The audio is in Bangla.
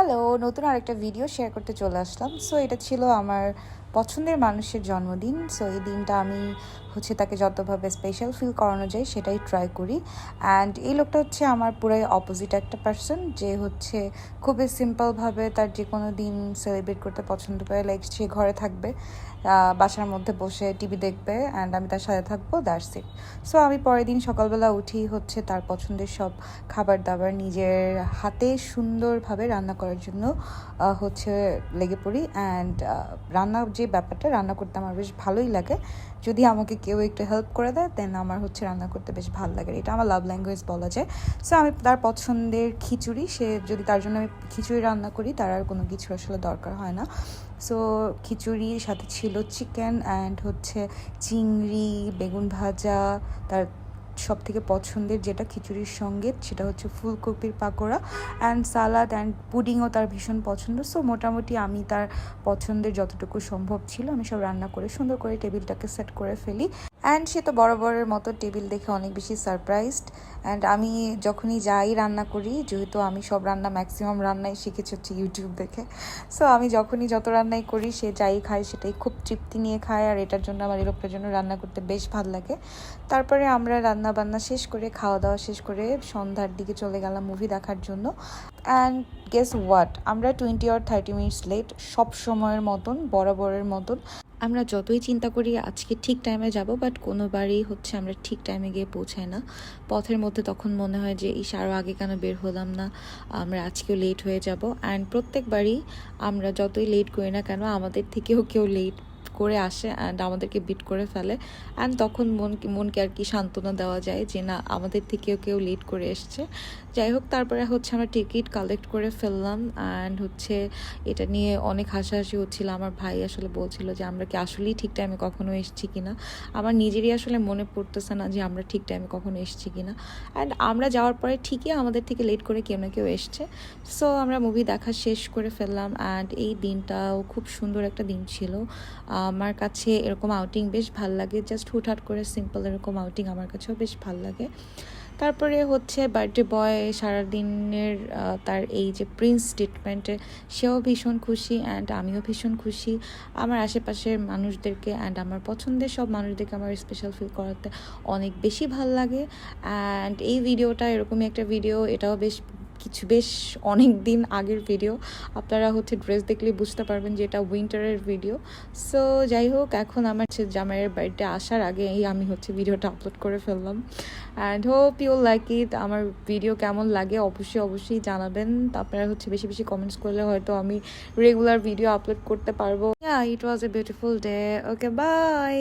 হ্যালো, নতুন আরেকটা ভিডিও শেয়ার করতে চলে আসলাম। সো এটা ছিল আমার পছন্দের মানুষের জন্মদিন। সো এই দিনটা আমি তাকে যতভাবে স্পেশাল ফিল করানো যায় সেটাই ট্রাই করি। অ্যান্ড এই লোকটা আমার পুরাই অপোজিট একটা পার্সন, যে খুবই সিম্পলভাবে তার যে কোনো দিন সেলিব্রেট করতে পছন্দ করে। লাইক সে ঘরে থাকবে, বাসার মধ্যে বসে টিভি দেখবে অ্যান্ড আমি তার সাথে থাকবো, দ্যাটস ইট। সো আমি পরের দিন সকালবেলা উঠি তার পছন্দের সব খাবার দাবার নিজের হাতে সুন্দরভাবে রান্না করার জন্য লেগে পড়ি। অ্যান্ড রান্নার যে ব্যাপারটা, রান্না করতে আমার বেশ ভালোই লাগে। যদি আমাকে কেউ একটু হেল্প করে দেয় দেন আমার রান্না করতে বেশ ভালো লাগে। এটা আমার লাভ ল্যাঙ্গুয়েজ বলা যায়। সো আমি তার পছন্দের খিচুড়ি, সে যদি তার জন্য আমি খিচুড়ি রান্না করি, তার আর কোনো কিছু আসলে দরকার হয় না। সো খিচুড়ির সাথে ছিল চিকেন অ্যান্ড চিংড়ি, বেগুন ভাজা, তার সব থেকে পছন্দের যেটা খিচুড়ির সঙ্গে সেটা ফুলকপির পাকোড়া অ্যান্ড সালাদ অ্যান্ড পুডিংও তার ভীষণ পছন্দ। সো মোটামুটি আমি তার পছন্দের যতটুকু সম্ভব ছিল আমি সব রান্না করে সুন্দর করে টেবিলটাকে সেট করে ফেলি। অ্যান্ড সে তো বরাবরের মতো টেবিল দেখে অনেক বেশি সারপ্রাইজড। অ্যান্ড আমি যখনই যাই রান্না করি, যেহেতু আমি সব রান্না ম্যাক্সিমাম রান্নাই শিখেছি ইউটিউব দেখে, সো আমি যখনই যত রান্নাই করি সে যাই খায় সেটাই খুব তৃপ্তি নিয়ে খায়। আর এটার জন্য আমার এই লোকটার জন্য রান্না করতে বেশ ভালো লাগে। তারপরে আমরা রান্না বান্না শেষ করে, খাওয়া দাওয়া শেষ করে সন্ধ্যার দিকে চলে গেলাম মুভি দেখার জন্য। অ্যান্ড গেস হোয়াট, আমরা 20 or 30 মিনিটস লেট, সব সময়ের মতন, বরাবরের মতন। আমরা যতই চিন্তা করি আজকে ঠিক টাইমে যাব, বাট কোনোবারই আমরা ঠিক টাইমে গিয়ে পৌঁছাই না। পথের মধ্যে তখন মনে হয় যে আরও আগে কেন বের হলাম না, আমরা আজকেও লেট হয়ে যাব। অ্যান্ড প্রত্যেকবারই আমরা যতই লেট করি না কেন, আমাদের থেকেও কেউ লেট করে আসে অ্যান্ড আমাদেরকে বিট করে ফেলে। অ্যান্ড তখন মনকে আর কি সান্ত্বনা দেওয়া যায় যে না, আমাদের থেকেও কেউ লেট করে এসছে। যাই হোক, তারপরে আমরা টিকিট কালেক্ট করে ফেললাম। অ্যান্ড এটা নিয়ে অনেক হাসাহাসি হচ্ছিল। আমার ভাই আসলে বলছিল যে আমরা কি আসলেই ঠিক টাইমে কখনো এসেছি কিনা। আমার নিজেরই আসলে মনে পড়তেছে না যে আমরা ঠিক টাইমে কখনো এসেছি কিনা। অ্যান্ড আমরা যাওয়ার পরে ঠিকই আমাদের থেকে লেট করে কেউ না কেউ এসছে। সো আমরা মুভি দেখা শেষ করে ফেললাম। অ্যান্ড এই দিনটাও খুব সুন্দর একটা দিন ছিল। আমার কাছে এরকম আউটিং বেশ ভাল লাগে, জাস্ট হুটহাট করে সিম্পল এরকম আউটিং আমার কাছেও বেশ ভাল লাগে। তারপরে বার্থডে বয় সারাদিনের তার এই যে প্রিন্স ট্রিটমেন্টে সেও ভীষণ খুশি অ্যান্ড আমিও ভীষণ খুশি। আমার আশেপাশের মানুষদেরকে অ্যান্ড আমার পছন্দের সব মানুষদেরকে আমার স্পেশাল ফিল করাতে অনেক বেশি ভাল লাগে। অ্যান্ড এই ভিডিওটা এরকমই একটা ভিডিও, এটাও বেশ অনেক দিন আগের ভিডিও। আপনারা ড্রেস দেখলে বুঝতে পারবেন যে এটা উইন্টারের ভিডিও। সো যাই হোক, এখন আমার জামাইয়ের বার্থডে আসার আগে আমি ভিডিওটা আপলোড করে ফেললাম। And hope you like it. আমার ভিডিও কেমন লাগে অবশ্যই জানাবেন। আপনারা বেশি বেশি কমেন্টস করলে হয়তো আমি রেগুলার ভিডিও আপলোড করতে পারবো। It was a beautiful day. Okay, by.